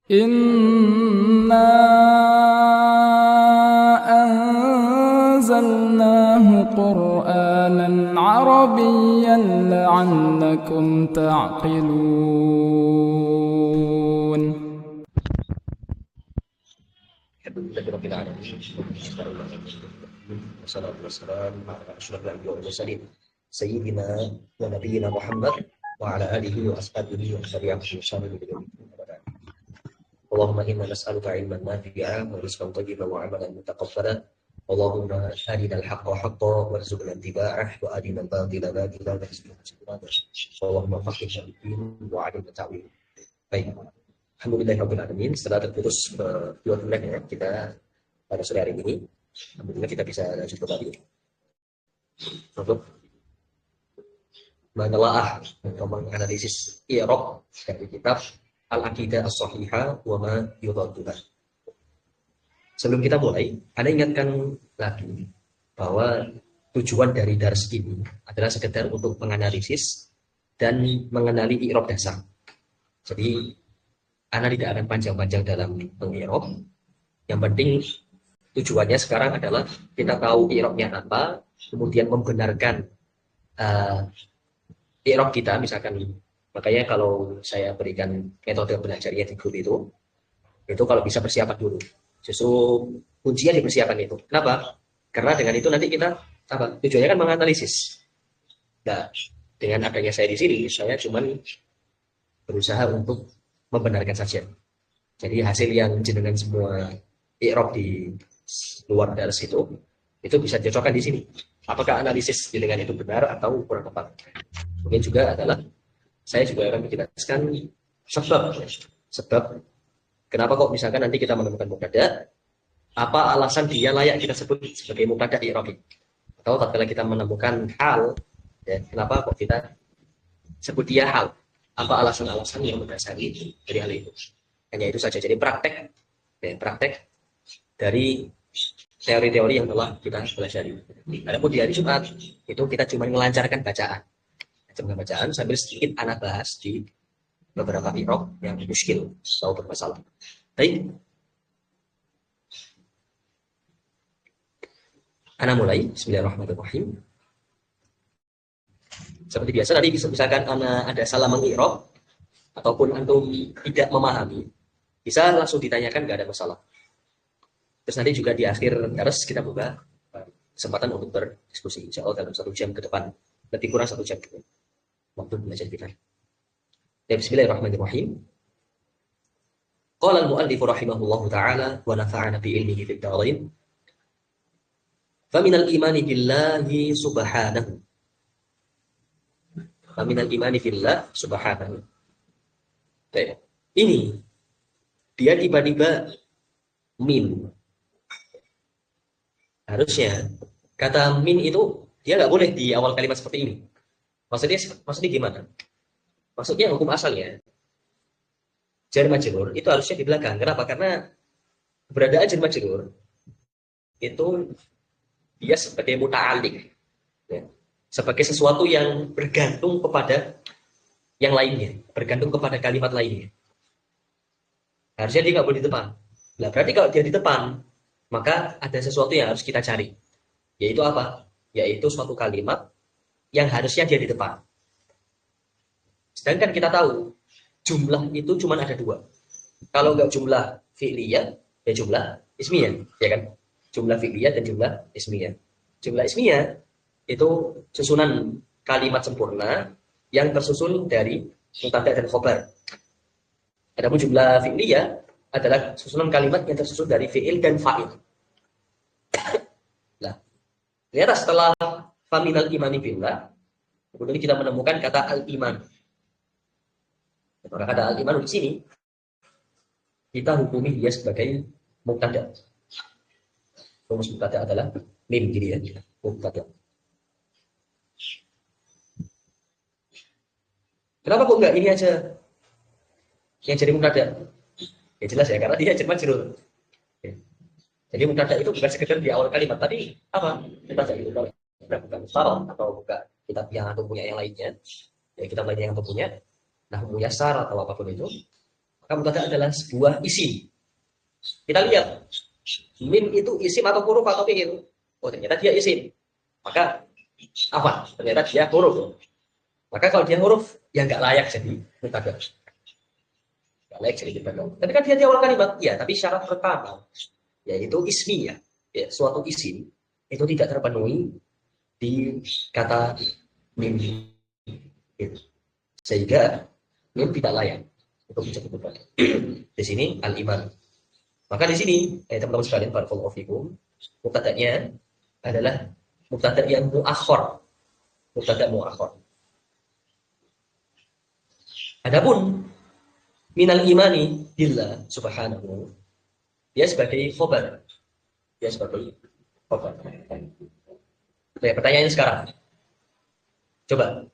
Inna anzalnahu Qur'anan Arabiyyan la'allakum ta'qilun. Sayyidina wa nabiyina Muhammad wa ala alihi wa ashabihi wa tabi'ihim. Allahumma inna nas'aluka ilman nafi'an wa rizqan thayyiban wa 'amalan mutaqabbalan. Allahumma arinal haqqa haqqan warzuqna ittiba'ah wa arinal batila batilan warzuqna ijtinabah. Allahumma faqihna fid-din wa 'allimna ta'wil. Baik. Alhamdulillahirabbil alamin. Setelah terputus 2 bulan ya kita pada sore hari ini, alhamdulillah kita bisa lanjut kembali untuk menelaah atau menganalisis i'rab dari kitab Al-Aqidah As-Shahihah wa ma yudadduha. Sebelum kita mulai, Anda ingatkan lagi bahwa tujuan dari dars ini adalah sekedar untuk menganalisis dan mengenali i'rab dasar. Jadi, Anda tidak akan panjang-panjang dalam meng-i'rab. Yang penting tujuannya sekarang adalah kita tahu i'rabnya apa, kemudian membenarkan i'rab kita, misalkan. Makanya kalau saya berikan metode belajarnya di grup itu kalau bisa persiapan dulu. Justru kuncinya di persiapan itu. Kenapa? Karena dengan itu nanti kita tujuannya kan menganalisis. Nah, dengan adanya saya di sini, saya cuma berusaha untuk membenarkan saja. Jadi hasil yang jenengan semua i'rab di luar dari situ, itu bisa dicocokkan di sini. Apakah analisis jenengan itu benar atau kurang tepat? Mungkin juga adalah saya juga akan menjelaskan sebab kenapa kok misalkan nanti kita menemukan mubtada, apa alasan dia layak kita sebut sebagai mubtada i'rabi, atau tatkala kita menemukan hal, ya, kenapa kok kita sebut dia hal, apa alasan-alasan yang mendasari dari hal itu. Hanya itu saja. Jadi praktek dari teori-teori yang telah kita pelajari. Adapun di hari Jumat itu kita cuma melancarkan bacaan sambil sedikit anak bahas di beberapa i'rab yang muskil atau bermasalah. Baik. Ana mulai. Bismillahirrahmanirrahim. Seperti biasa tadi misalkan ana ada salah meng-i'rab ataupun antum tidak memahami, bisa langsung ditanyakan, nggak ada masalah. Terus nanti juga di akhir dars kita buka kesempatan untuk berdiskusi, insya Allah dalam 1 jam ke depan, lebih kurang 1 jam waktu belajar kita. Bismillahirrahmanirrahim. Qala al-mu'allif rahimahullahu ta'ala wa nafa'ana bi ilmihi fid dharain. Faminal imani billahi subhanahu. Faminal imani billah subhanahu. Ini dia tiba-tiba min. Harusnya kata min itu dia nggak boleh di awal kalimat seperti ini. Maksudnya gimana? Maksudnya hukum asalnya jar majrur itu harusnya di belakang. Kenapa? Karena keberadaan jar majrur itu dia sebagai muta'alliq, ya, sebagai sesuatu yang bergantung kepada yang lainnya, bergantung kepada kalimat lainnya. Harusnya dia nggak boleh di depan. Nah, berarti kalau dia di depan, maka ada sesuatu yang harus kita cari. Yaitu apa? Yaitu suatu kalimat yang harusnya dia di depan. Sedangkan kita tahu jumlah itu cuma ada 2. Kalau nggak jumlah fi'liyah, ya jumlah ismiyah, ya kan? Jumlah fi'liyah dan jumlah ismiyah. Jumlah ismiyah itu susunan kalimat sempurna yang tersusun dari mubtada dan khobar. Adapun jumlah fi'liyah adalah susunan kalimat yang tersusun dari fi'il dan fa'il. Nah, ternyata setelah faminal imani billah, kemudian kita menemukan kata al-iman. Maka kata al-iman di sini kita hukumi dia sebagai mubtada. Rumus mubtada adalah mim, gitu ya, mubtada. Kenapa kok enggak ini aja yang jadi mubtada? Ya jelas ya, karena dia jar majrur. Jadi mubtada itu bukan sekedar di awal kalimat. Tadi apa? Mubtada itu kalau bukan sarah atau bukan kitab yang atau punya yang lainnya, ya kitab lainnya yang punya, nah punya sar atau apapun itu, Maka mubtada adalah sebuah isim. Kita lihat, min itu isim atau huruf atau fi'il. Oh, ternyata dia isim. Maka apa? Ternyata dia huruf. Maka kalau dia huruf, ya nggak layak jadi mubtada. Nggak layak jadi mubtada. Tapi kan dia di awal kalimat, ya. Tapi syarat pertama, yaitu ismi ya, suatu isim itu tidak terpenuhi di kata min. Sehingga min tidak layak untuk menjadi mubtada. Di sini al-iman. Maka di sini, teman-teman sekalian, barakallahu fikum, mubtada'nya adalah mubtada yang muakhor. Mubtada muakhor. Adapun minal imani billah subhanahu, dia sebagai khobar. Dia sebagai khobar. Oke, pertanyaannya sekarang. Coba.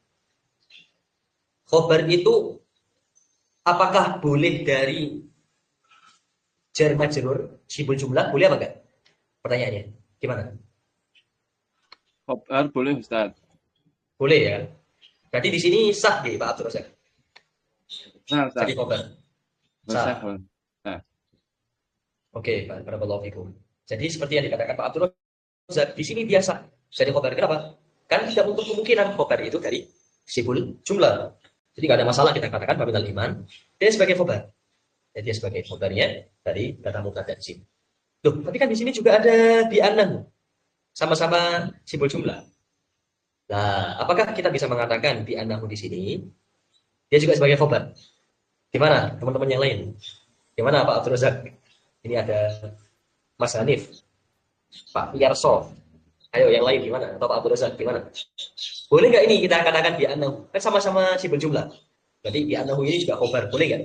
Khobar itu apakah boleh dari jar majrur sibul jumlah? Boleh apa enggak? Pertanyaannya. Gimana? Khobar boleh Ustaz. Boleh ya. Berarti di sini sah ya Pak Abdul Razak. Nah, Ustaz. Jadi khobar. Sah. Nah. Oke, Pak, barakallahu fikum. Jadi seperti yang dikatakan Pak Abdul Razak, di sini biasa jadi khobar. Kenapa? Kan tidak untuk kemungkinan khobar itu dari sibul jumlah. Jadi nggak ada masalah kita katakan baminal iman, dia sebagai khobar. Jadi dia sebagai khobarnya dari kata mubtada isim. Loh, tapi kan di sini juga ada bi annahu. Sama-sama simbol jumlah. Nah, apakah kita bisa mengatakan bi annahu di sini dia juga sebagai khobar? Gimana teman-teman yang lain? Gimana Pak Abdul Razak? Ini ada Mas Hanif, Pak Yarso. Ayo yang lain gimana? Atau Pak Abdul Razak gimana? Boleh nggak ini kita katakan bi annahu? Kan sama-sama simbol jumlah. Berarti bi annahu ini juga khobar, boleh nggak?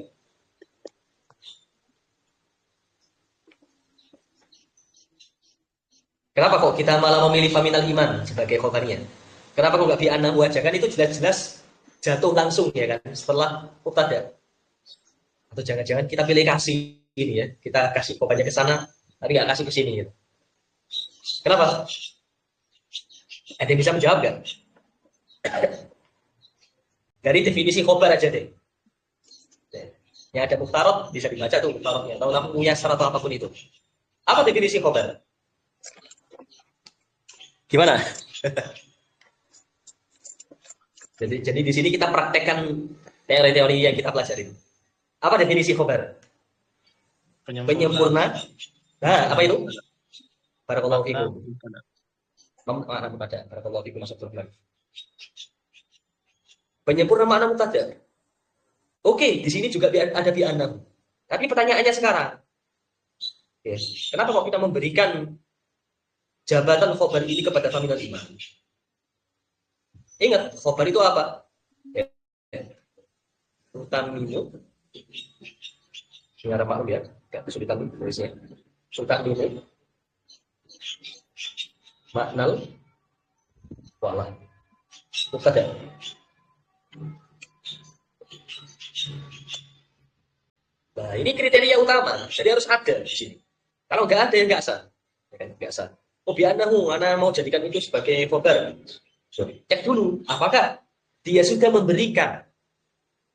Kenapa kok kita malah memilih faminal iman sebagai khobarnya? Kenapa kok nggak bi annahu aja? Kan itu jelas-jelas jatuh langsung ya kan setelah mubtada. Atau jangan-jangan kita pilih kasih ini ya, kita kasih khobarnya ke sana, tapi nggak kasih ke sini gitu. Kenapa? Ada yang bisa menjawab nggak? Dari definisi khobar aja deh. Yang ada muftarad bisa dibaca tuh muftaradnya. Atau punya syarat atau apapun itu. Apa definisi khobar? Gimana? jadi di sini kita praktekkan teori-teori yang kita pelajari. Apa definisi khobar? Penyempurna. Nah, apa itu? Barakallahu fikum. Makna mubtada. Barakallahu fikum masuk terus. Penyempurna makna mubtada. Oke, di sini juga ada bi annahu. Tapi pertanyaannya sekarang, yes, kenapa kok kita memberikan jabatan khobar ini kepada faminal iman? Ingat, khobar itu apa? Utaminu. Dengar maklum ya, gak kesulitan tulisnya. Utaminu. Maknal wala. Mubtada. Nah, ini kriteria utama. Jadi harus ada di sini. Kalau nggak ada ya nggak sah. Ya kan? Nggak sah. Oh bi'annahu, ana mau jadikan itu sebagai khobar. Sorry. Cek dulu, apakah dia sudah memberikan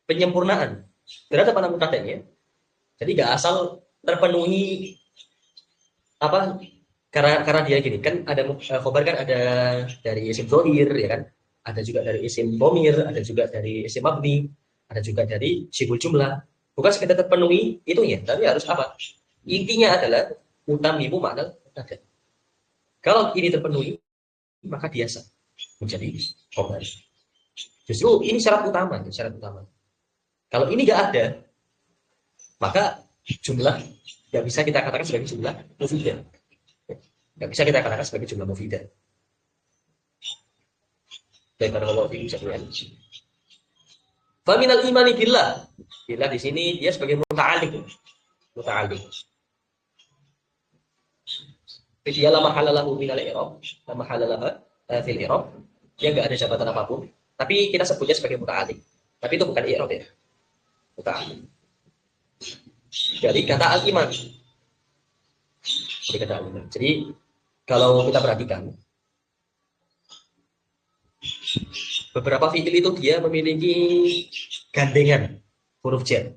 penyempurnaan terhadap anak mubtada'nya. Jadi nggak asal terpenuhi apa? Karena dia gini kan ada khobar kan ada dari isim dhamir ya kan, ada juga dari isim dhamir, ada juga dari isim mabni, ada juga dari sibul jumlah. Bukan sekedar terpenuhi itunya, tapi harus apa? Intinya adalah utamimu makna mubtada. Kalau ini terpenuhi, maka dia sah menjadi khobar. Justru ini syarat utama, syarat utama. Kalau ini nggak ada, maka jumlah nggak bisa kita katakan sebagai jumlah mufidah. Nggak bisa kita katakan sebagai jumlah mufidah. Daripada Allah ini bisa dilihat. Faminal imani billah. Billah di sini dia sebagai muta'alliq. Muta'alliq. Dia la mahalalahu minal i'rab, la mahalalah fil i'rab. Dia enggak ada jabatan apapun, tapi kita sebutnya sebagai muta'alliq. Tapi itu bukan i'rab ya. Muta'alliq. Dari kata al-iman. Dari kata al-iman. Jadi kalau kita perhatikan beberapa fi'il itu dia memiliki gandengan huruf jar.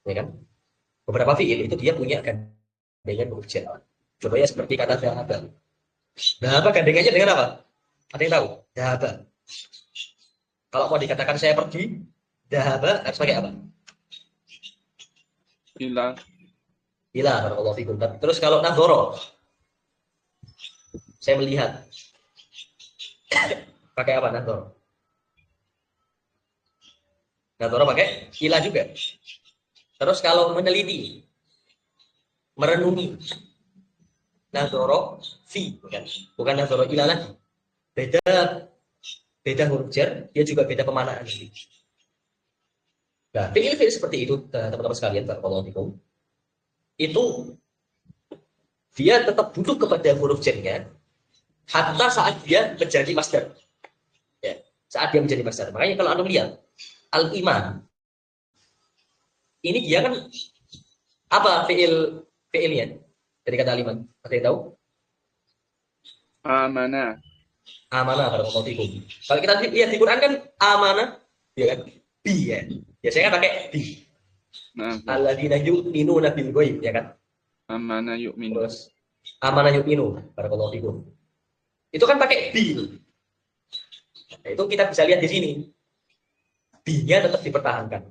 ya kan? Beberapa fiil itu dia punya gandengan huruf jar. Contohnya seperti kata dahaba. Dahaba gandengannya dengan apa? Ada yang tahu? Dahaba. Kalau mau dikatakan saya pergi, dahaba harus pakai apa? Ila. Ila, barakallahu fikum. Terus kalau nadhoro, saya melihat. Pakai apa nadhoro? Nadhoro pakai ila juga. Terus kalau meneliti, merenungi, nadhoro fi, bukan nadhoro ila lagi. Beda huruf jar, dia juga beda pemanaan. Nah, fiil-fiil seperti itu, teman-teman sekalian, barakallahu fikum, itu dia tetap butuh kepada huruf jarnya hatta saat dia menjadi masdar. Ya, saat dia menjadi masdar. Makanya kalau anda lihat al-iman, ini dia kan apa fiilnya dari kata al-iman? Ada yang tahu? Amanah. Amanah, barakallahu fikum. Kalau kita lihat di Quran kan amanah, ya kan? Bi ya. Biasanya pakai bi. Nah, Alladzina yu'minuna bil ghaib, ya kan? amanah yu'min. Terus amanah yu'minu, barakallahu fikum. Itu kan pakai bi. Nah, itu kita bisa lihat di sini. Bi-nya tetap dipertahankan.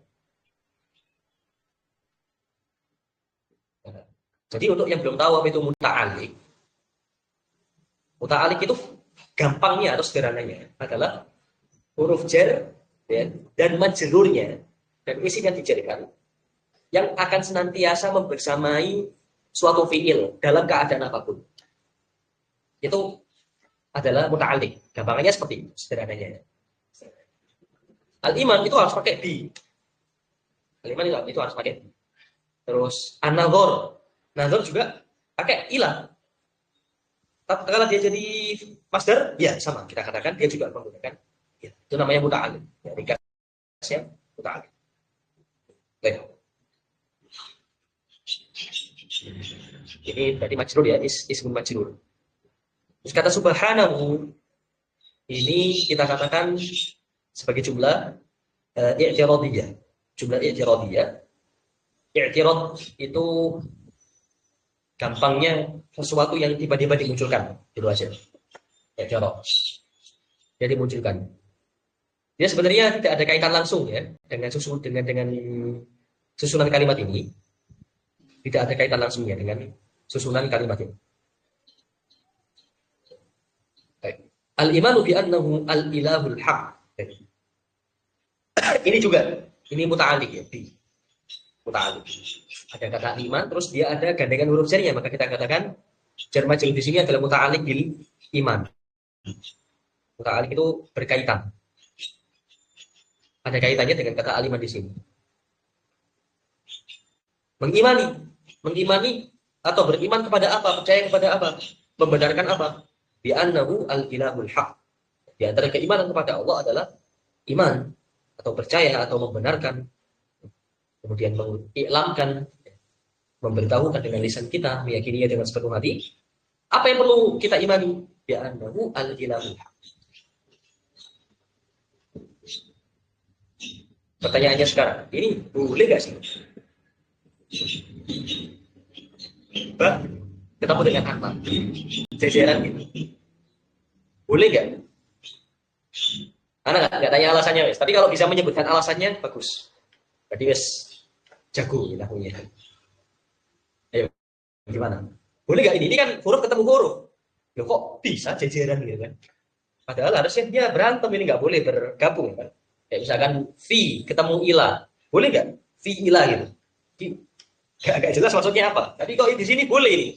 Nah, jadi untuk yang belum tahu apa itu muta'alik. Muta'alik itu gampangnya atau sederhananya adalah huruf jar ya, dan majrurnya dan isi yang dijadikan yang akan senantiasa membersamai suatu fiil dalam keadaan apapun. Itu adalah muta'alik. Gampangnya seperti itu, sederhananya. Al-iman itu harus pakai bi. Al-iman itu harus pakai bi. Terus an-nadhor. Nadhor juga pakai ilah. Tapi kalau dia jadi masdar, ya sama. Kita katakan dia juga menggunakan ya, itu namanya muta'alik. Ya, ringkasnya muta'alik. Baik. Ini berarti majrur ya, ismun majrur. Terus kata subhanahu ini kita katakan sebagai jumlah i'tiradiyah. Jumlah i'tiradiyah. I'tirad itu gampangnya sesuatu yang tiba-tiba dimunculkan, itu aja. I'tirad. Dia dimunculkan. Dia sebenarnya tidak ada kaitan langsung ya dengan susunan kalimat ini. Tidak ada kaitan langsungnya dengan susunan kalimat ini. Al-imanu bi annahu al-ilahul haq. Ini juga, ini muta'alik ya, bi. Muta'alik. Ada kata iman, terus dia ada gandengan huruf jarnya, maka kita katakan jar majrur di sini adalah muta'alik bil iman. Muta'alik itu berkaitan. Ada kaitannya dengan kata al-iman di sini. Mengimani atau beriman kepada apa? Percaya kepada apa? Membenarkan apa? Bi annahu al-ilahul haq. Di antara keimanan kepada Allah adalah iman atau percaya atau membenarkan, kemudian mengiklamkan, memberitahukan dengan lisan kita, meyakininya dengan sepenuh hati. Apa yang perlu kita imani? Bi annahu al-ilahul haq. Pertanyaannya sekarang, ini boleh gak sih? Bah, ketemu dengan apa? Jajaran gitu. Boleh gak? Karena nggak tanya alasannya, wes. Tapi kalau bisa menyebutkan alasannya, bagus. Berarti wes jago kita punya. Ayo, gimana? Boleh gak ini? Ini kan huruf ketemu huruf. Loh kok bisa jajaran gitu kan? Padahal harusnya dia berantem, ini nggak boleh bergabung kan? Kayak misalkan fi ketemu ila, boleh nggak? Fi ila gitu. Gak jelas maksudnya apa. Tapi kok di sini boleh ini.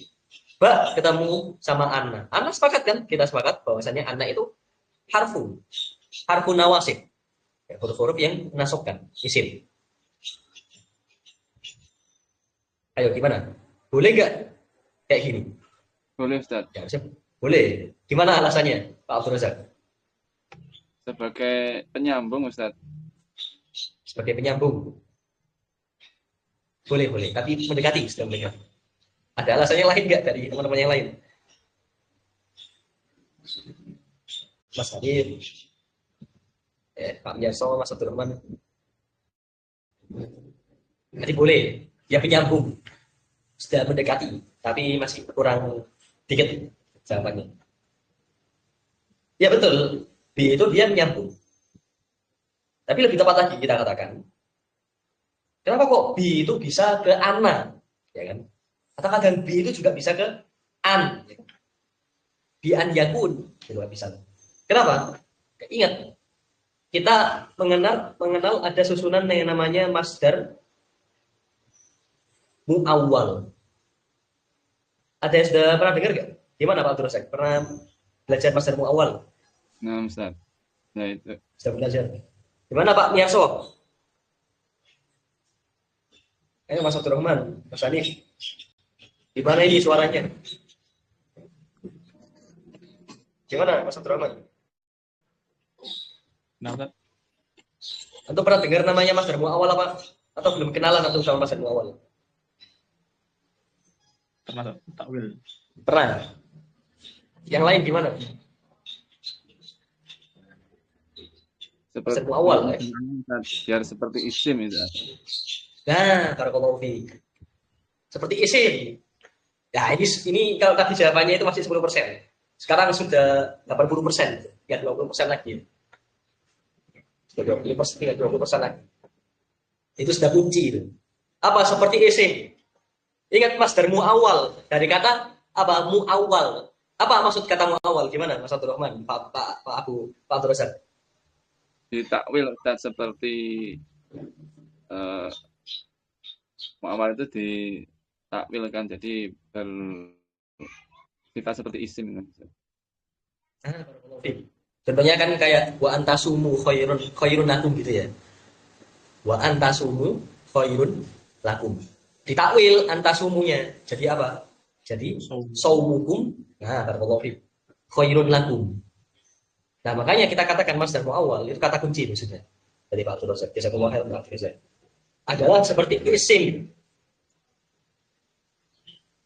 Ba ketemu sama anna. Anna sepakat kan? Kita sepakat bahwasanya anna itu harfu nawasib. Ya, huruf-huruf yang menasabkan isim. Ayo gimana? Boleh nggak kayak gini? Boleh, Ustaz. Ya, boleh. Gimana alasannya, Pak Abdul Razak? Sebagai penyambung, Ustaz. Sebagai penyambung. Boleh. Tapi mendekati sudah mendekati. Ada alasannya lain nggak dari teman-teman yang lain? Mas Hadir, Pak Yaso, Mas Abdurrahman. Jadi boleh, dia penyambung, sudah mendekati, tapi masih kurang dikit jawabannya. Ya betul, B itu dia menyambung. Tapi lebih tepat lagi kita katakan, kenapa kok B itu bisa ke ana, ya kan? Atau kadang B itu juga bisa ke an, ya kan? Bi an yakun, gitu kan bisa. Kenapa? Ingat, kita mengenal ada susunan yang namanya masdar muawwal. Ada yang sudah pernah dengar nggak? Gimana Pak Abdul Razak? Pernah belajar masdar muawwal? Nah, Ustaz. Nah, itu. Sudah belajar. Gimana Pak Miarso? Ayo Mas Abdurrahman, Mas Hanif. Gimana ini suaranya? Gimana Mas Abdurrahman? Nah, Ustaz. Antum pernah dengar namanya masdar muawwal apa? Atau belum kenalan antum sama masdar muawwal? Termasuk takwil. Pernah. Yang lain gimana? Seperti awal, ya? Biar seperti isim itu. Nah, barakallahu fiik. Seperti isim. Ya, ini kalau tadi jawabannya itu masih 10%. Sekarang sudah 80%, ya 20% lagi. Sudah 20%, tinggal 20% lagi. Itu sudah kunci itu. Apa seperti isim? Ingat masdar muawwal dari kata apa? Muawwal. Apa maksud kata muawwal? Gimana Mas Abdul Rahman? Pak Abdul Razak? Ditakwil Ustaz, seperti muawwal itu ditakwilkan jadi kita seperti isim kan. Contohnya kan kayak wa antasumu khairun lakum gitu ya. Wa antasumu khairun lakum. Ditakwil antasumunya jadi apa? Jadi saumukum. Nah, barakallahu fiik. Khairun lakum. Nah, makanya kita katakan masdar muawwal itu kata kunci maksudnya. Dari Pak Abdul Razak, jazakallahu khairan Pak Abdul. Adalah seperti isim.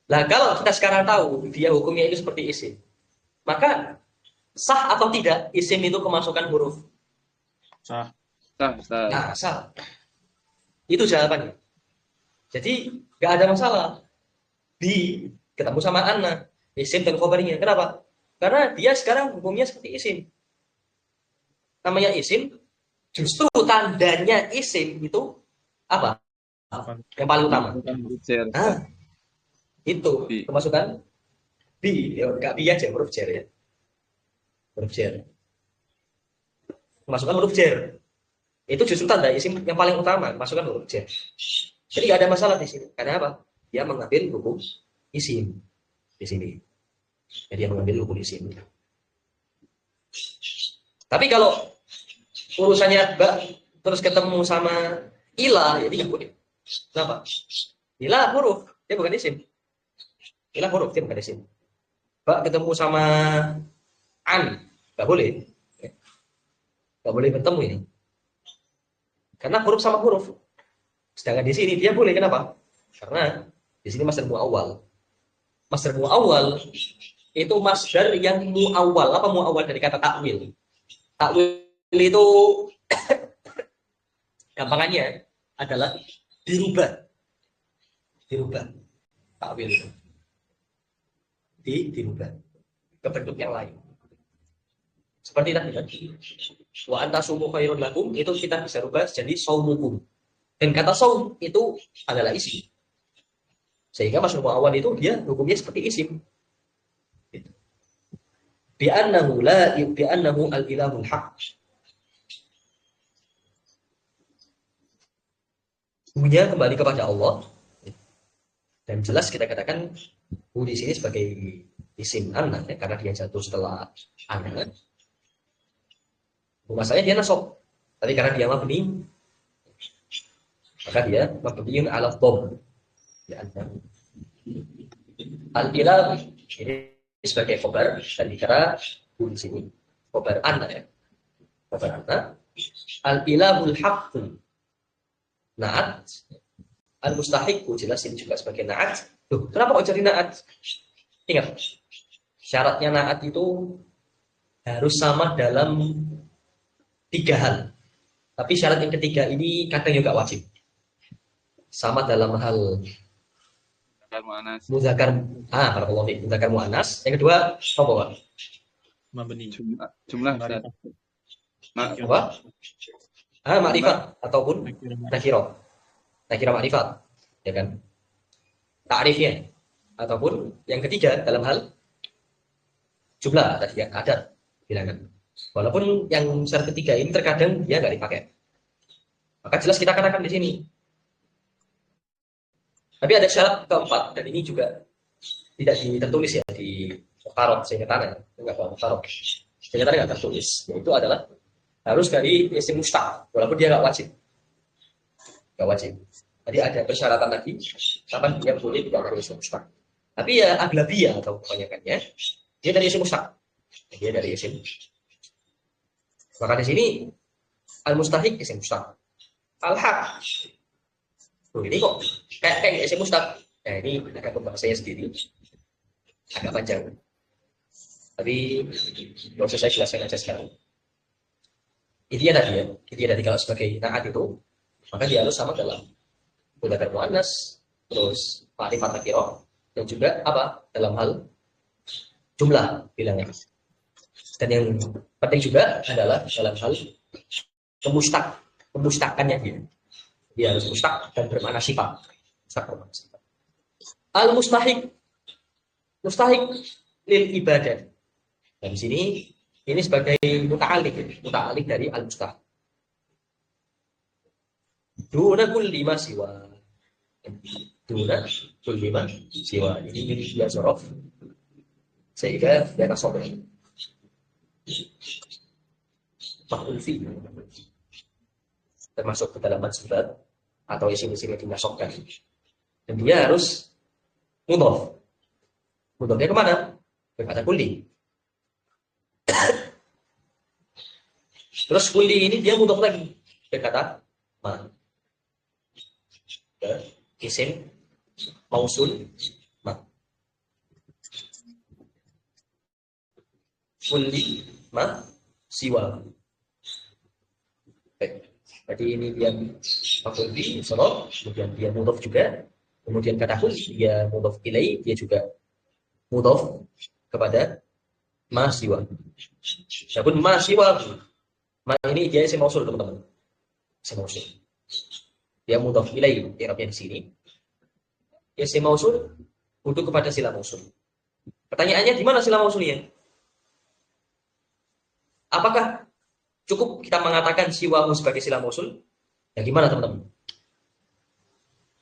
Nah, kalau kita sekarang tahu dia hukumnya itu seperti isim, maka sah atau tidak isim itu kemasukan huruf? Sah. Sah. Nah, sah. Itu jawabannya. Jadi nggak ada masalah. Bi ketemu sama anna, isim dan khobarnya. Kenapa? Karena dia sekarang hukumnya seperti isim. Namanya isim, justru tandanya isim itu apa? Yang paling utama. Nah, itu kemasukan bi, ya nggak bi aja, huruf jar ya. Huruf jar. Kemasukan huruf jar. Itu justru tanda isim yang paling utama, masukkan huruf jar. Jadi nggak ada masalah di sini. Karena apa? Dia mengambil hukum isim di sini. Jadi dia mengambil hukum isim. Tapi kalau urusannya terus ketemu sama ilah, jadi nggak boleh. Kenapa? Ilah huruf, dia bukan isim. Ilah huruf, dia bukan isim. Ketemu sama an, nggak boleh. Nggak boleh bertemu ini. Karena huruf sama huruf. Sedangkan di sini dia boleh, kenapa? Karena di sini masdar muawwal. Masdar muawwal itu masdar yang muawwal. Apa muawwal dari kata takwil? Takwil itu gampangannya adalah dirubah. Takwil itu dirubah ke bentuk yang lain. Seperti tadi. Wa antasumu khairun lakum itu kita bisa rubah jadi saumukum. Dan kata saum itu adalah isim. Sehingga masdar muawwal itu dia hukumnya seperti isim. Bi'annahu al-ilahul haq. Hunya kembali kepada Allah. Dan jelas kita katakan hu di sini sebagai isim anak ya, karena dia jatuh setelah anak. Masalahnya dia nasab. Tapi karena dia mabni, maka dia mabniun ala dhamm. Ya, al-ilah ini sebagai khobar dan dikira di sini khobar anak ya. Khobar anak. Al-ilahul haqq. Naat. Al-mustahiq jelas ini juga sebagai naat. Loh, kenapa kok jadi naat? Ingat, syaratnya naat itu harus sama dalam 3 hal. Tapi syarat yang ketiga ini kadang juga wajib. sama dalam hal Kan Mu'anas. mudzakkar barakallahu fiik, mudzakkar muannas. Yang kedua apa, Pak? Mabni. Jumlah Ustaz. Apa? Ma'rifat ataupun nakirah. Nakirah ma'rifat, ya kan? Ta'rifnya. Ataupun yang ketiga dalam hal jumlah tadi ya, ada bilangan. Walaupun yang syarat ketiga ini terkadang dia nggak dipakai. Maka jelas kita katakan di sini. Tapi ada syarat keempat, dan ini juga tidak tertulis ya di Muqarrab, saya katakan enggak apa Muqarrab. Saya katakan nggak tertulis. Yaitu adalah harus dari isim mustaq, walaupun dia nggak wajib. Nggak wajib. Jadi ada persyaratan lagi, kapan dia boleh tidak dari isim mustaq. Tapi ya aglabiyah atau kebanyakannya dia dari isim mustaq. Dia dari isim. Maka di sini al-mustahiq isim mustaq. Al-haq. Ini kok kayak isim mustaq. Nah, ini agak pembahasannya sendiri. Agak panjang. Tapi nggak usah saya jelaskan aja sekarang. Intinya tadi ya, intinya tadi kalau sebagai naat itu, maka dia harus sama dalam mudzakkar muannas, terus ma'rifat nakirah, dan juga apa dalam hal jumlah bilangnya. Dan yang penting juga adalah dalam hal pemustakannya dia. Dia harus mustaq dan bermakna sifat. Al-mustahiq, mustahiq lil ibadah. Dan di sini ini sebagai muta'alik dari al-mustaq. Duna kulli ma siwa. Duna kulli ma siwa. Ini dia sorof. Sehingga dia nasab. Maf'ul fi. Termasuk ke dalam mansubah atau isim-isim yang dinasobkan. Dan dia harus mudhof. Mudhofnya kemana? Ke kata kulli. Terus kulli ini dia mudhof lagi ke kata ma. Ke isim mausul ma. Kulli ma siwa. Baik. Jadi ini dia maf'ul bi sorof, kemudian dia mudhof juga, kemudian kata kulli dia mudhof ilai, dia juga mudhof kepada ma siwa. Adapun ma siwa, ma ini dia isim mausul teman-teman. Isim mausul. Dia mudhof ilai, i'rabnya di sini. Isim mausul untuk kepada sila mausul. Pertanyaannya di mana sila mausulnya? Apakah cukup kita mengatakan siwahu sebagai sila mausul? Ya gimana teman-teman?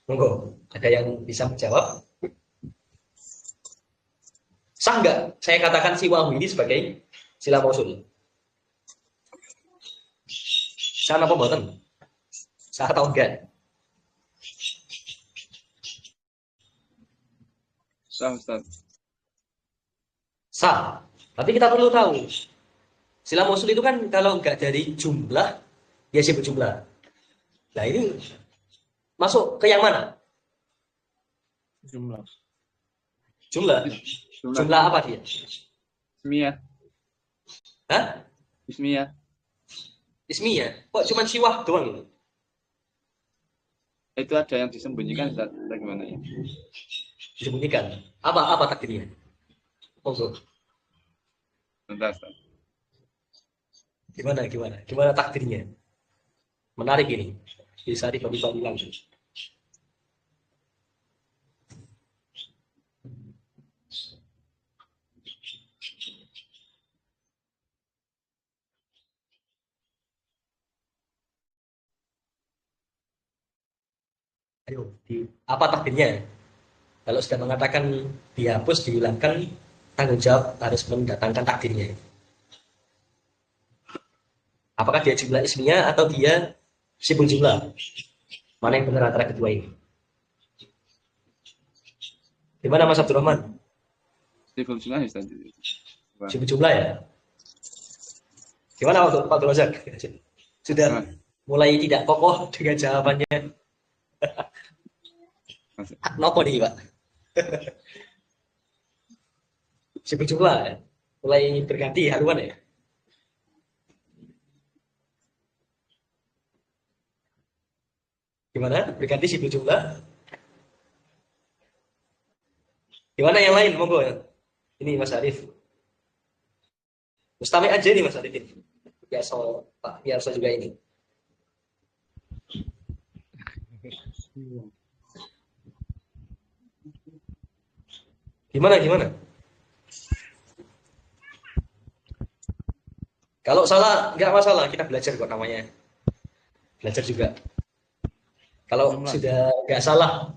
Monggo, ada yang bisa menjawab? Sah nggak saya katakan siwahu ini sebagai sila mausul? Sah apa mboten? Sah atau enggak? Sah Ustaz. Sah. Tapi kita perlu tahu. Sila mausul itu kan kalau enggak dari jumlah, ya disebut jumlah. Nah ini masuk ke yang mana? Jumlah. Jumlah. Jumlah apa dia? Ismiyah. Hah? Ismiyah. Ismiyah. Kok cuma siwah doang ini? Itu ada yang disembunyikan Ustaz. Bagaimana ya? Disembunyikan. Apa takdirnya? Monggo. Bentar Ustaz. Gimana takdirnya? Menarik ini. Bisa dibagi-bagi langsung. Ayo, apa takdirnya? Kalau sudah mengatakan dihapus, dihilangkan, tanggung jawab harus mendatangkan takdirnya. Apakah dia jumlah ismiyah atau dia sibuk jumlah? Mana yang benar antara kedua ini? Gimana Mas Abdurrahman? Sifat jumlah Ustaz. Sibuk jumlah ya? Gimana Pak Abdul Razak? Sudah mulai tidak kokoh dengan jawabannya. Nopo nih Pak? Sibuk jumlah ya? Mulai berganti haluan ya? Gimana? Berganti sibuk jumlah. Gimana yang lain? Monggo ya. Ini Mas Arif. Mustami aja nih Mas Arif. Biasa Pak Biasa juga ini. Gimana? Kalau salah nggak masalah, kita belajar kok namanya. Belajar juga. Kalau sudah nggak salah,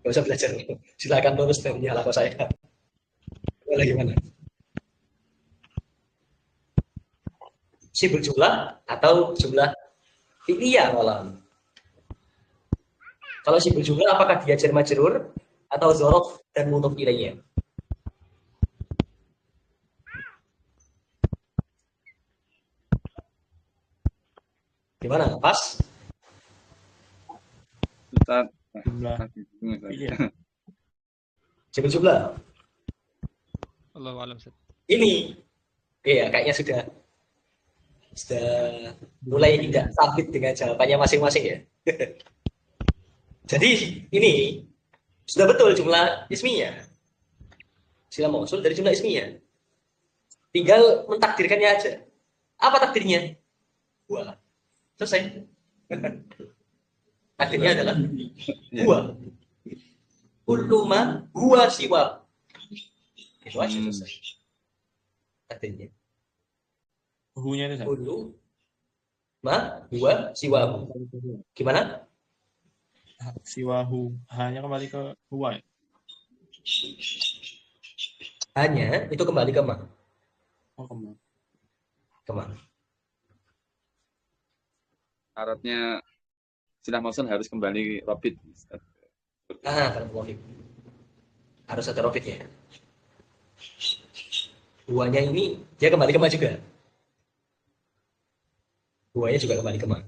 nggak usah belajar. Silakan lurus dan menyalahkan saya. Boleh gimana? Sibuk jumlah atau jumlah fi'liyah malah. Kalau sibuk jumlah apakah dia jar majrur atau dzaraf dan mudhof ilaihnya? Gimana? Pas? Ustaz. Jumlah. Ustaz. Iya. Sibuk jumlah. Allahu a'lam, Ustaz. Ini, ya kayaknya sudah mulai tidak sabit dengan jawabannya masing-masing ya. Jadi ini sudah betul jumlah ismiyah. Sila mausul dari jumlah ismiyah. Tinggal mentakdirkannya aja. Apa takdirnya? Huwa. Selesai. Takdirnya adalah huwa. Kullu ma huwa siwa. Itu aja selesai. Takdirnya. Hunya itu. Kullu ma huwa siwahu. Gimana? Siwahu. Hanya kembali ke huwa. Hanya itu kembali ke ma. Oh, kembali. Ke ma. Syaratnya silah mausul harus kembali robit. Kalau wahid. Harus ada robitnya. Huwanya ini dia kembali ke ma juga. Huwanya juga kembali ke ma.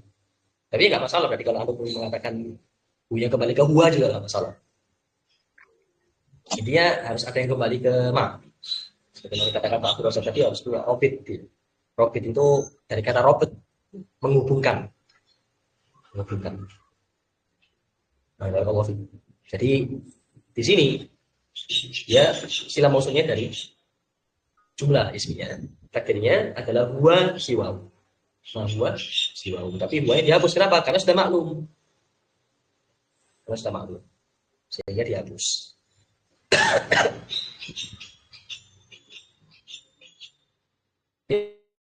Tapi nggak masalah berarti kalau aku mengatakan huwanya kembali ke huwa juga nggak masalah. Intinya harus ada yang kembali ke ma. Sebenarnya kata-kata Pak Firosa tadi harus dua robit. Robit itu dari kata robit, menghubungkan. Nah, jadi di sini ya sila mausulnya dari jumlah isminya. Takdirnya adalah huwa siwahu. Nah, huwa siwahu. Tapi huwanya dihapus kenapa? Karena sudah maklum. Sehingga dihapus.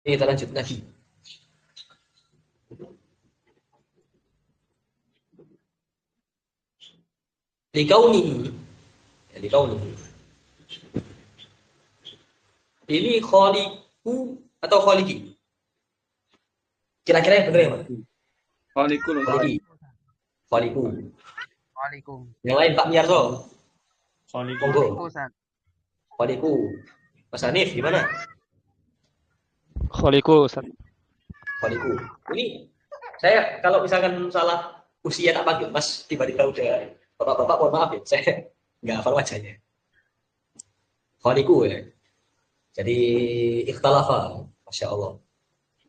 Kita lanjut lagi. Likaunihi. Ini khaliqu atau khaliki? Kira-kira yang benar yang mana? Khalikul. Khaliqu. Waalaikum. Yang lain Pak Miarso. Khaliqu. Khaliqu. Mas Hanif gimana? Khaliku, Ustaz. Khaliqu. Ini saya kalau misalkan salah usia tak panggil Mas, tiba-tiba udah bapak-bapak mohon maaf ya, saya nggak hafal wajahnya. Khaliqu ya. Jadi ikhtalafa, Masya Allah.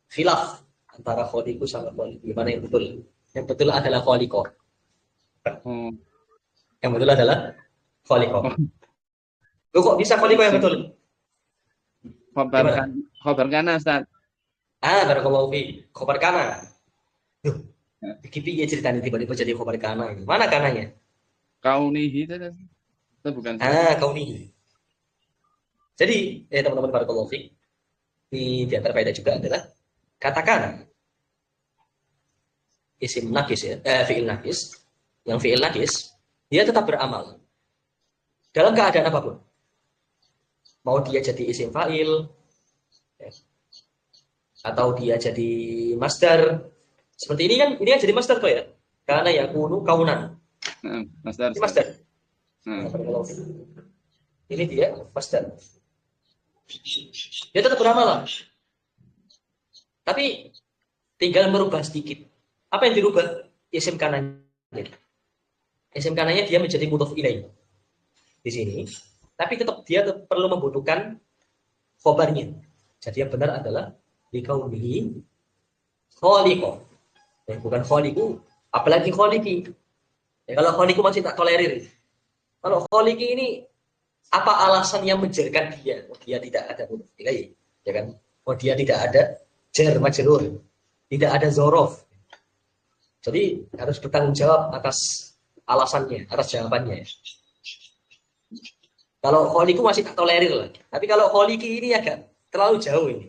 Khilaf antara khaliqu sama khaliqu. Gimana yang betul? Yang betul adalah khaliqo. Oh. Yang betul adalah khaliqo. Loh, kok bisa khaliqo yang betul? Khobar kana, Ustaz. Barakallahu fi. Khobar kana. Duh, piye ceritanya tiba-tiba jadi khobar kana? Mana kananya? Kaunihi itu bukan. Kaunihi. Jadi, teman-teman barakallahu fi. Di antara faedah juga adalah katakan isim nakis ya, fi'il nakis. Yang fi'il nakis, dia tetap beramal dalam keadaan apapun. Mau dia jadi isim fa'il, ya, atau dia jadi masdar. Seperti ini kan jadi masdar tuh ya. Karena yakunu kaunan. Masdar. Ini masdar. Ini dia masdar. Dia tetap beramal. Tapi tinggal merubah sedikit. Apa yang dirubah? Isim kanannya. Isim kanannya dia menjadi mudhof ilaih di sini. Tapi dia tetap perlu membutuhkan khobarnya. Jadi yang benar adalah likaunihi khaliqo. Bukan khaliqu. Apalagi kholiki. Ya, kalau kholiku masih tak tolerir. Kalau kholiki ini apa alasan yang menjadikan dia? Oh, dia tidak ada huruf ilaih, ya kan? Oh, dia tidak ada jar majrur, tidak ada zorof. Jadi harus bertanggung jawab atas alasannya, atas jawabannya. Kalau kholiku masih tak tolerir lah. Tapi kalau kholiki ini agak terlalu jauh ini.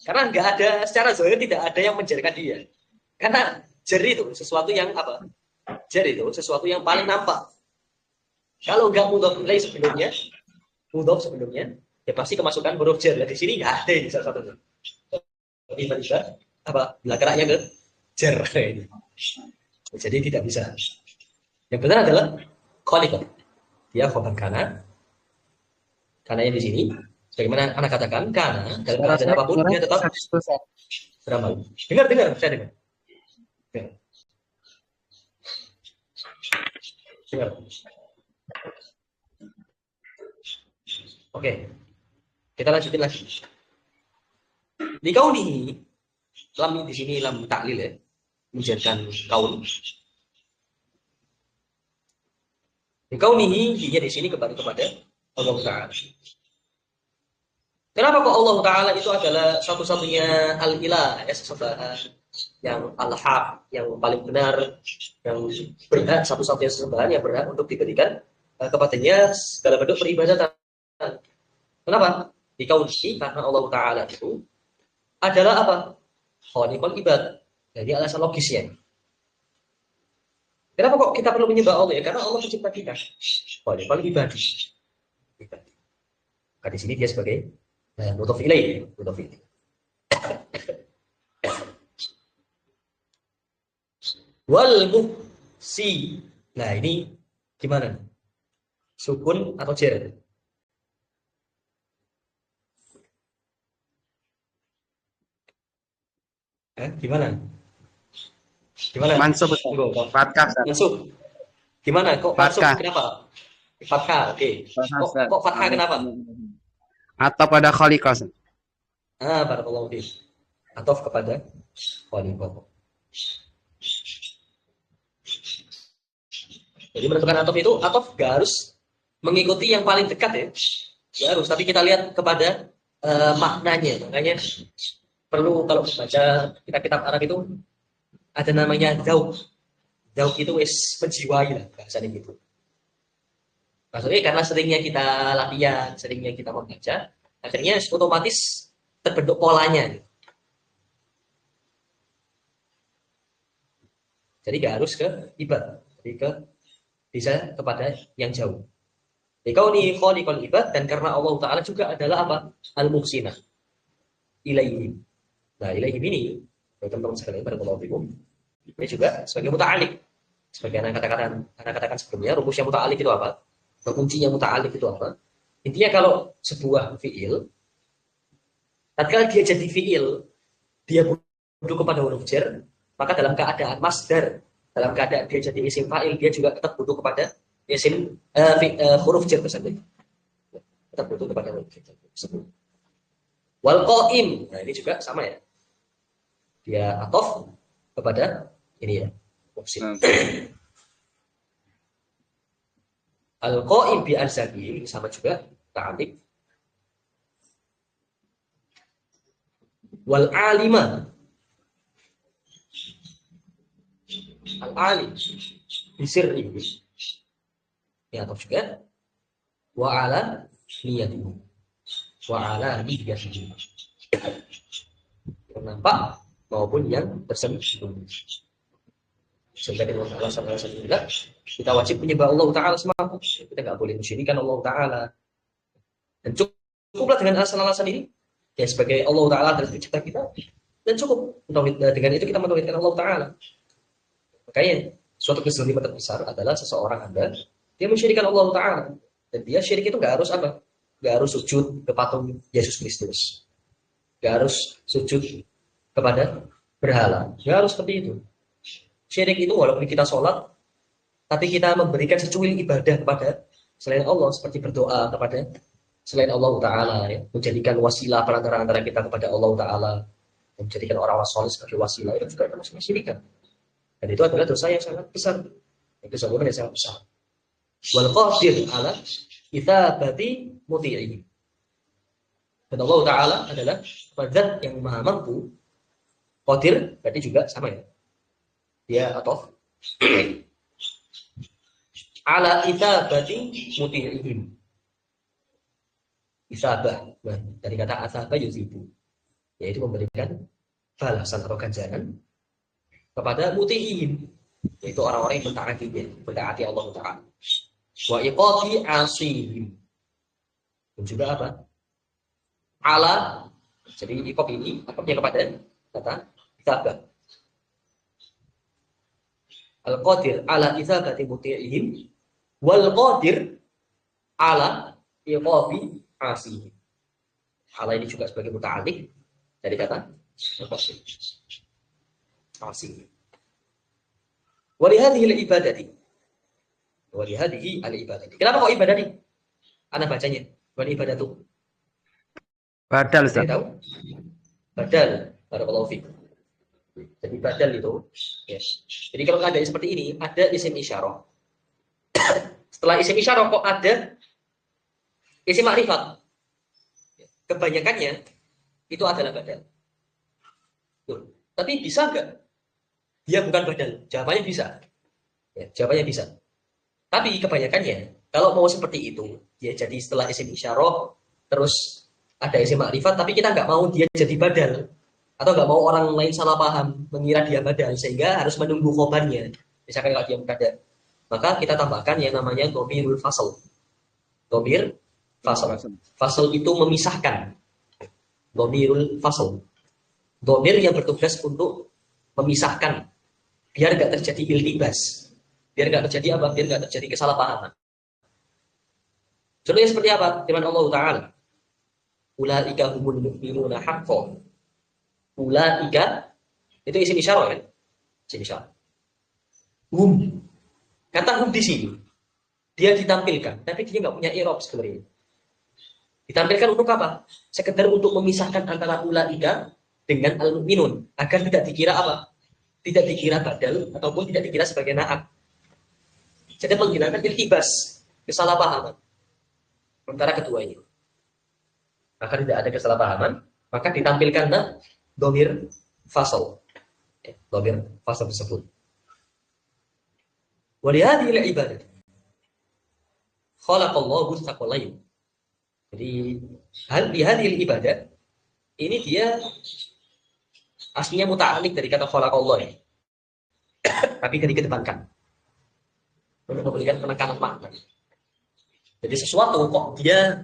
Karena nggak ada, secara zahir tidak ada yang menjadikan dia. Karena jar itu sesuatu yang apa? Jar itu sesuatu yang paling nampak. Kalau nggak mudhof ilaih sebelumnya, ya pasti kemasukan huruf jar. Nah, di sini nggak ada ini salah satunya. Tiba-tiba apa? Belakangnya ke jar ini. Jadi tidak bisa. Yang benar adalah khaliqah. Dia khobar kana. Kananya di sini, bagaimana anak katakan, kana dalam keadaan apapun dia tetap beramal. Dengar, saya dengar. Dengar. Oke, kita lanjutin lagi. Di kaunihi, lam di sini lam taklil ya, menjadikan kaun. Di kaunihi, dia di sini kembali kepada Allah Ta'ala. Kenapa kok Allah Ta'ala itu adalah satu-satunya al-ilah, ya, sesembahan yang al-haq, yang paling benar, yang berhak, satu-satunya sesembahan yang berhak untuk diberikan kepadanya segala bentuk peribadatan. Kenapa? Di kaunihi, karena Allah Ta'ala itu adalah apa? Khaliqul ibad. Jadi alasan logisnya. Kenapa kok kita perlu menyembah Allah ya? Karena Allah pencipta kita. Khaliqul ibad. Maka di sini dia sebagai mudhof ilaih, mudhof ilaih. Wal muhsi. Nah, ini gimana? Sukun atau jar? Gimana? Gimana? Mansub. Fathah. Mansub. Gimana? Kok mansub? Kenapa? Fathah, oke. Kok fathah kenapa? Atau pada khaliqah. Barakallahu fiik. Atau kepada khaliqah. Jadi menentukan atof itu, atof gak harus mengikuti yang paling dekat ya. Gak harus, tapi kita lihat kepada maknanya. Makanya perlu kalau baca kitab-kitab Arab itu ada namanya dauk. Dauk itu wis menjiwai lah bahasanya gitu. Maksudnya karena seringnya kita latihan, seringnya kita membaca, akhirnya otomatis terbentuk polanya. Jadi gak harus ke ibad, jadi bisa kepada yang jauh. Dikauni khaliqul ibad, dan karena Allah Ta'ala juga adalah apa? Al-muhsinah. Ilaihim. Nah, ilaihim ini, teman-teman sekalian, barakallahu fikum, ini juga sebagai muta'alik. Sebagai anak katakan sebelumnya, rumusnya muta'alik itu apa? Kuncinya muta'alik itu apa? Intinya kalau sebuah fi'il, tatkala dia jadi fi'il, dia butuh kepada huruf jar, maka dalam keadaan masdar, dalam keadaan dia jadi isim fa'il, dia juga tetap butuh kepada isim huruf jar tersebut. Tetap butuh kepada huruf jar tersebut. Wal qaim, nah ini juga sama ya. Dia atof kepada ini ya, opsi. Al-qaim bi al-zaki sama juga ta'atik. Wal alima, al-alim bisirri, ini atau juga wa ala niyatihi, wa ala niyatihi, yang nampak maupun yang tersembunyi. Sehingga dengan alasan-alasan ini kita wajib menyembah Allah Ta'ala semampu. Kita nggak boleh mensyirikan Allah Ta'ala. Dan cukuplah dengan alasan-alasan ini, ya sebagai Allah Ta'ala adalah pencipta kita, dan cukup dengan itu kita mentauhidkan Allah Ta'ala. Makanya suatu kezaliman terbesar adalah seseorang Anda dia mensyirikan Allah Ta'ala, dan dia syirik itu nggak harus apa? Nggak harus sujud ke patung Yesus Kristus, nggak harus sujud kepada berhala, nggak harus seperti itu. Syirik itu walaupun kita sholat, tapi kita memberikan secuil ibadah kepada selain Allah, seperti berdoa kepada selain Allah Ta'ala, ya. Menjadikan wasilah perantara antara kita kepada Allah Ta'ala, menjadikan orang-orang soleh sebagai wasilah, itu juga termasuk kesyirikan. Dan itu adalah dosa yang sangat besar. Itu kezaliman yang sangat besar. Wal qadir ala itsabati muti'ihi. Dan Allah Ta'ala adalah zat yang maha mampu. Qadir berarti juga sama ya. Dia atau ala itsabati muti'ihim. Isabah, nah, dari kata asabah yuzibu, yaitu memberikan balasan atau ganjaran kepada muti'ihim, yaitu orang-orang yang mentaati Allah Ta'ala. Wa iqati asihim. Dan juga apa? Ala, jadi iqab ini akabnya kepada kata isabah. Al-qadir ala isabati muti'ihim wal qadir ala iqabi asihim. Ala ini juga sebagai muta'alliq dari kata asihim. Wa li hadhihi al-ibadati. Wa li hadhihi al-ibadati. Kenapa kok ibadati? Ana bacanya. Wa ibadatu. Badal, Ustaz. Saya tahu. Badal. Barakallahu fiik. Jadi badal itu, yes. Jadi kalau keadaan seperti ini, ada isim isyarah. Setelah isim isyarah kok ada isim ma'rifat. Kebanyakannya itu adalah badal. Tuh. Tapi bisa nggak? Dia bukan badal. Jawabannya bisa. Ya, jawabannya bisa. Tapi kebanyakannya, kalau mau seperti itu, ya jadi setelah isim isyarah, terus ada isim ma'rifat, tapi kita nggak mau dia jadi badal. Atau nggak mau orang lain salah paham, mengira dia badal, sehingga harus menunggu khobarnya. Misalkan kalau dia mubtada, maka kita tambahkan yang namanya dhamirul fasl. Dhamir fasl. Fasl itu memisahkan. Dhamirul fasl. Dhamir yang bertugas untuk memisahkan, biar nggak terjadi iltibas, biar nggak terjadi apa? Biar nggak terjadi kesalahpahaman. Contohnya seperti apa? Firman Allah Ta'ala, ulaika humul mu'minuna haqqan. Ulaika itu isim isyarah kan? Isim isyarah. Hum. Kata hum di sini dia ditampilkan, tapi dia nggak punya i'rab sebenarnya. Ditampilkan untuk apa? Sekedar untuk memisahkan antara ulaika dengan al-mu'minun agar tidak dikira apa? Tidak dikira badal ataupun tidak dikira sebagai na'at. Jadi menghilangkan iltibas, kesalahpahaman antara keduanya. Maka tidak ada kesalahpahaman, maka ditampilkanlah dhamir fasal. Dhamir fasal tersebut. Wa li hadhihi al-ibadah khalaqallahu taqwallahi. Jadi di hadhihi al-ibadah ini dia aslinya muta'alliq dari kata khalaqallahu. Tapi dari kedepankan. Untuk memberikan penekanan makna. Jadi sesuatu kok dia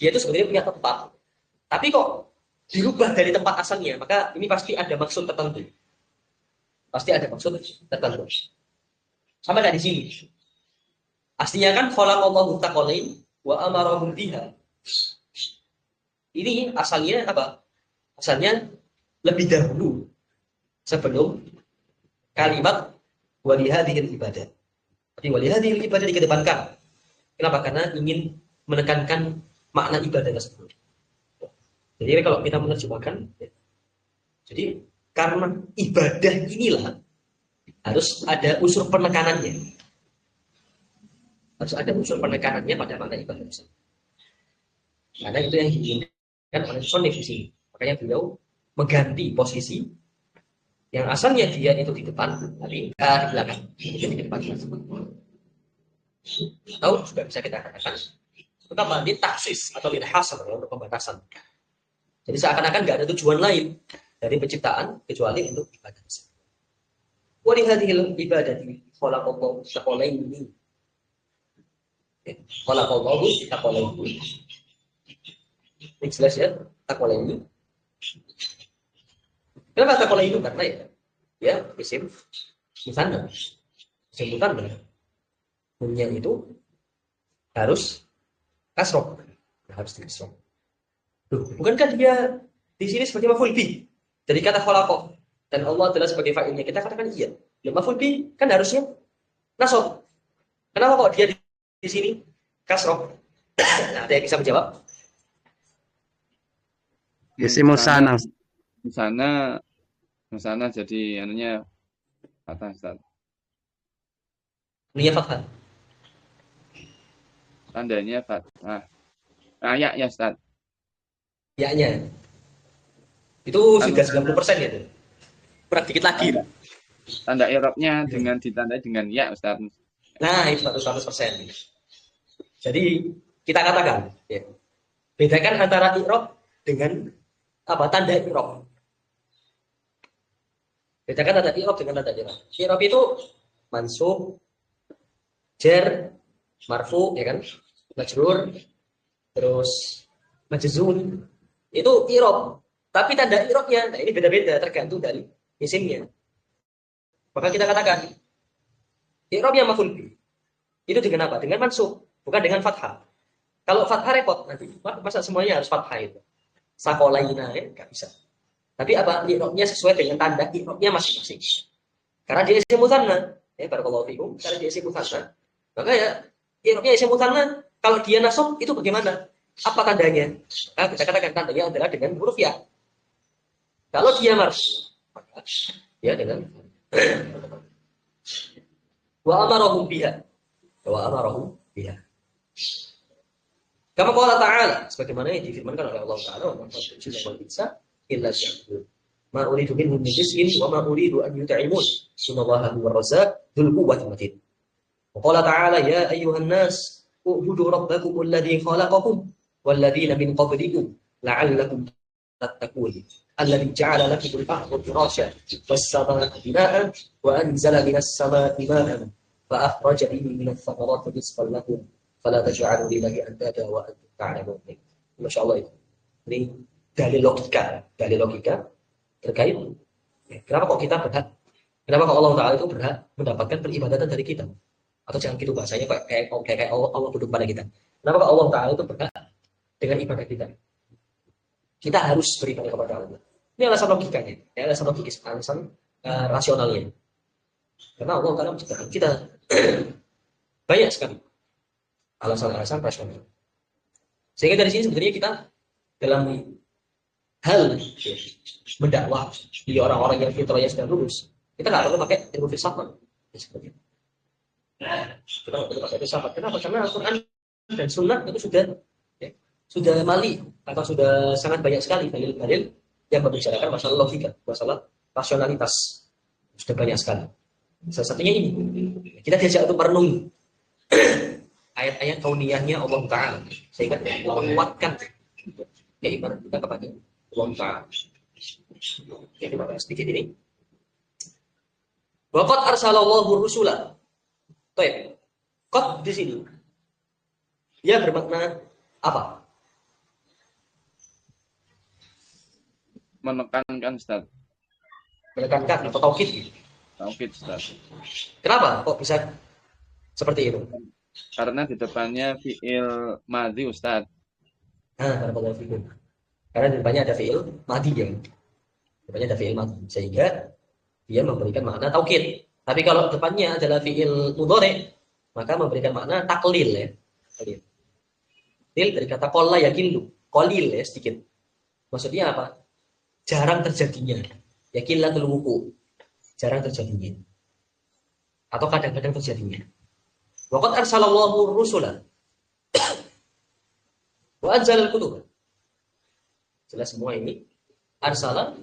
itu sebenarnya punya tempat, tapi kok dirubah dari tempat asalnya, maka ini pasti ada maksud tertentu. Pasti ada maksud tertentu. Sama kayak di sini. Aslinya kan khalaqallahu taqwallain wa amarahum biha. Ini asalnya apa? Asalnya lebih dahulu sebelum kalimat walihadihil ibadah. Tapi walihadihil ibadah dikedepankan. Kenapa? Karena ingin menekankan makna ibadah tersebut. Jadi kalau kita menerjemahkan, jadi karena ibadah inilah harus ada unsur penekanannya. Harus ada unsur penekanannya pada makna ibadah tersebut. Karena itu yang diinginkan oleh musannif di sini. Makanya beliau mengganti posisi yang asalnya dia itu di depan, tapi di belakang. Itu di depan. Atau juga bisa kita katakan pertama, ini taksis atau hasr untuk pembatasan. Jadi seakan-akan nggak ada tujuan lain dari penciptaan kecuali untuk ibadah. Wa li hadhil ibadati khalaqallahu taqwallaini. Khalaqallahu taqwallaini. Ini jelas ya, taqwallaini. Kenapa taqwallaini? Karena ya isim musanna. Isim musanna. Punya itu harus kasroh, harus dikasroh. Bukankah dia di sini sebagai maf'ul bih dari kata khalaqah dan Allah adalah sebagai fa'ilnya? Kita katakan iya. Ya maf'ul bih kan harusnya nasab. Kenapa kok dia di sini kasroh? Nah, ada yang bisa menjawab? Isim musanna. Musana jadi anunya Fathah Ustaz. Nunnya fathah. Tandanya fathah. Ya Ustaz. Ya-nya. Itu Anu, sudah 90% gitu. Kurang dikit lagi. tanda i'rabnya dengan ditandai dengan ya Ustaz. Nah, itu 100%. Jadi kita katakan, ya, bedakan antara i'rab dengan apa tanda i'rab. Bedakan tanda i'rab dengan tanda i'rab. I'rab itu mansub, jar, marfu, ya kan? Majrur, terus majzum. Itu i'rab. Tapi tanda i'rabnya, nah ini beda-beda tergantung dari isimnya. Maka kita katakan i'rabnya maf'ul bih. Itu dengan apa? Dengan mansub, bukan dengan fathah. Kalau fathah repot nanti. Masa semuanya harus fathah itu? Sakolaina ya, nggak bisa. Tapi apa? I'rabnya sesuai dengan tanda i'rabnya masing-masing. Karena dia isim mutsanna, ya barakallahu fikum, karena dia isim mutsanna. Maka ya i'rabnya isim mutsanna, kalau dia nasab itu bagaimana? Apa tandanya? Nah, kita katakan tandanya adalah dengan huruf ya. Kalau dia marfu, maka ya dengan wa amarahum biha. Wa amarahum biha. Kama qala ta'ala, sebagaimana yang difirmankan oleh Allah Ta'ala, wa man jinna wal insa illa liya'budun. Ma uridu minhum min rizqin wa ma uridu an yut'imun. Innallaha huwar razzaq dzul quwwatil matin. Wa qala ta'ala ya ayyuhan nas u'budu rabbakum alladhi khalaqakum wal ladzina min qablikum la'allakum tattaqun. Alladhi ja'ala lakum al-ardha firashan was samaa'a binaa'an wa anzala minas samaa'i maa'an fa akhraja bihi minats thamarati rizqan lakum. Fala taj'alu lillahi andada wa antum ta'lamun. Masya Allah itu. Ini dalil logika terkait kenapa kok kita berhak, kenapa kok Allah Ta'ala itu berhak mendapatkan peribadatan dari kita. Atau jangan gitu bahasanya kayak Allah duduk pada kita. Kenapa kok Allah Ta'ala itu berhak dengan ibadah kita. Kita harus beribadah kepada Allah. Ini alasan logikanya, alasan logis, alasan rasionalnya. Karena Allah Ta'ala menciptakan kita banyak sekali alasan-alasan rasional. Sehingga dari sini sebenarnya kita dalam hal mendakwah di orang-orang yang fitrahnya sudah lurus, kita nggak perlu pakai ilmu filsafat. Kita nggak perlu pakai filsafat. Kenapa? Karena Al-Quran dan Sunnah itu sudah mali atau sudah sangat banyak sekali dalil-dalil yang membicarakan masalah logika, masalah rasionalitas. Sudah banyak sekali. Salah satunya ini, kita diajak untuk merenungi ayat-ayat kauniyahnya Allah Ta'ala sehingga menguatkan keimanan kita kepada Allah Ta'ala. Oke, kita bahas sedikit ini. Waqad arsalallahu rusula. Baik. Qad di sini dia bermakna apa? Menekankan Ustaz. Menekankan atau taukid. Taukid Ustaz. Kenapa kok bisa seperti itu? Karena di depannya fi'il madhi Ustaz. Barakallahu fikum. Karena di depannya ada fi'il madhi ya. Di depannya ada fi'il madhi sehingga dia memberikan makna taukid. Tapi kalau depannya adalah fi'il mudhari, maka memberikan makna taklil ya. Taklil. Taklil dari kata qalla yakillu. Qalil ya sedikit. Maksudnya apa? Jarang terjadinya. Yakillatul wuqu'. Jarang terjadinya. Atau kadang-kadang terjadinya. Waqad arsalallahu rusula wa anzalal kutub. Jelas semua ini. Arsala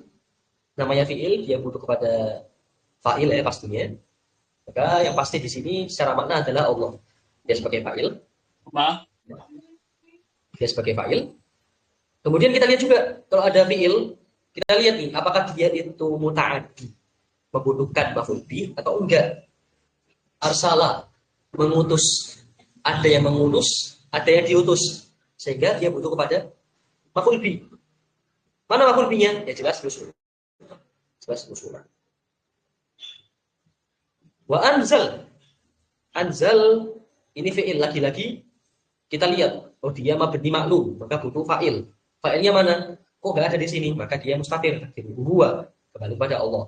namanya fi'il, dia butuh kepada fa'il ya pastinya. Maka yang pasti di sini secara makna adalah Allah. Dia sebagai fa'il. Dia sebagai fa'il. Kemudian kita lihat juga kalau ada fi'il, kita lihat nih apakah dia itu muta'addi, membutuhkan maf'ul bih atau enggak. Arsala mengutus, ada yang mengutus, ada yang diutus, sehingga dia butuh kepada maf'ul bih. Mana maf'ul bihnya? Ya jelas rusul. Jelas rusul. Wa anzal. Anzal ini fi'il lagi-lagi kita lihat, oh dia mabni maklum, maka butuh fa'il. Fa'ilnya mana? Kok enggak ada di sini? Maka dia mustatir, huwa, kembali pada Allah.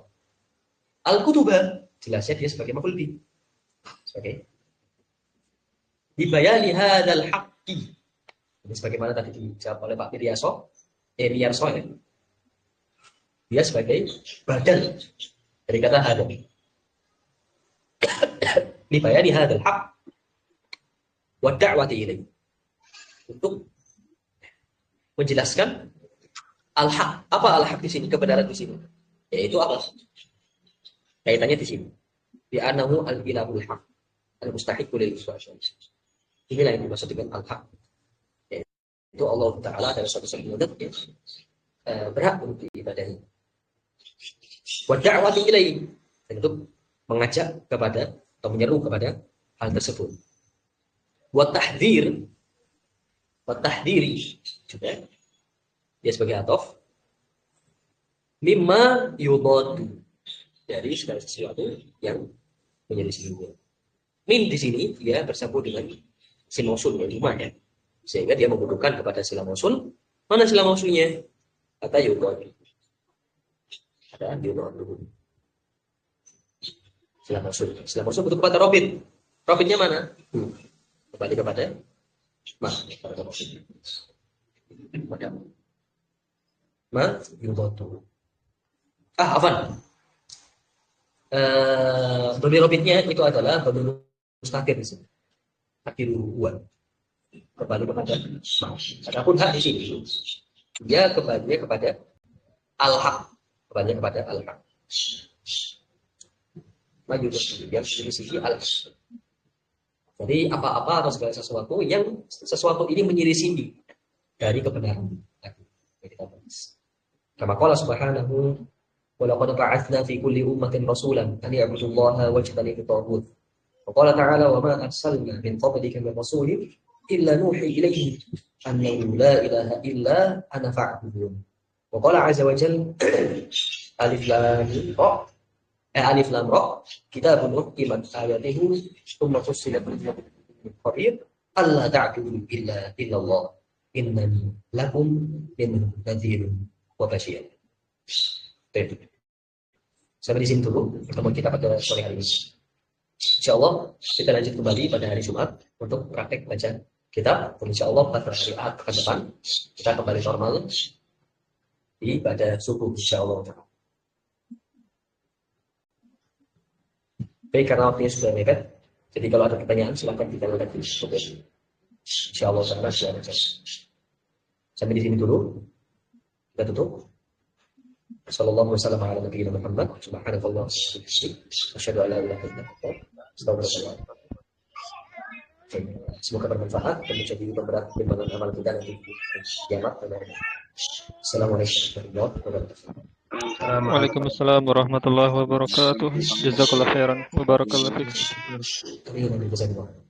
Al-kutubah, jelasnya dia sebagai maf'ul bih. Sebagai dibayani hadzal haqqi. Ini sebagaimana tadi dijawab oleh Pak Miryaso ya. Dia sebagai badal dari kata hadzal. li bayani hadzal haqq wa da'wati ilaihi, untuk menjelaskan al-haq. Apa al-haq di sini? Kebenaran di sini. Yaitu apa? Kaitannya di sini. Bi annahu al-ilahul haq, al-mustahiq lil iswati. Inilah yang dimaksud dengan al-haq. Itu Allah Ta'ala adalah suatu zat yang berhak untuk diibadahi. Wa da'wati ilaihi, dan untuk mengajak kepada atau menyeru kepada hal tersebut. Wa tahdhir, wa tahdhiri juga dia sebagai atof, mimma yudadu, dari segala sesuatu yang menyelisihinya. Min di sini dia bersambung dengan sil mausul yang lima ya, sehingga dia membutuhkan kepada sila mausul. Mana sila mausulnya? Kata yudadu, ada yudadu. Sila mausul butuh kepada robit. Robitnya mana? Kembali kepada ma yudadu. Afwan. Dhamir robitnya itu adalah dhamir mustaqil di sini. Akhiruan. Kembali kepada ma. Adapun hak di sini dia kembali kepada al-haq. Kembali kepada al-haq. Maju yang menyelisihi al-haq. Jadi apa-apa atau segala sesuatu yang sesuatu ini menyelisihi dari kebenaran. Kita bahas. Kama qala subhanahu wa laqad ba'atsna fi kulli ummatin rasulan an ya'budu Allaha wajtanibu at-taghut. Wa qala ta'ala wa ma arsalna min qablika min rasulin illa nuhi ilayhi annahu la ilaha illa ana fa'budun. Wa qala 'azza wa jalla alif lam ra alif lam ra kitabun uhkimat ayatuhu thumma fussilat min khabir alla ta'budu illa Allah innani lakum minhu nadhirun wa bashir. Sampai di sini dulu pertemuan kita pada sore hari ini. Insyaallah kita lanjut kembali pada hari Jumat untuk praktek baca kitab. Insyaallah pada hari Ahad pekan depan kita kembali normal di pada subuh insyaallah. Baik, karena waktunya sudah mepet, jadi kalau ada pertanyaan silakan kita lihat di YouTube. Insyaallah sampai di sini dulu. Kita tutup. Sallallahu alaihi wasallam ala nabiyina Muhammad. Subhanallahi wa bihamdihi, asyhadu an la ilaha illa anta, astaghfirullah. Semoga bermanfaat dan menjadi pemberat timbangan amal kita nanti di kiamat. Assalamualaikum warahmatullahi wabarakatuh. Waalaikumsalam warahmatullahi wabarakatuh. Jazakallahu khairan wa barakallahu fiik. Terima kasih.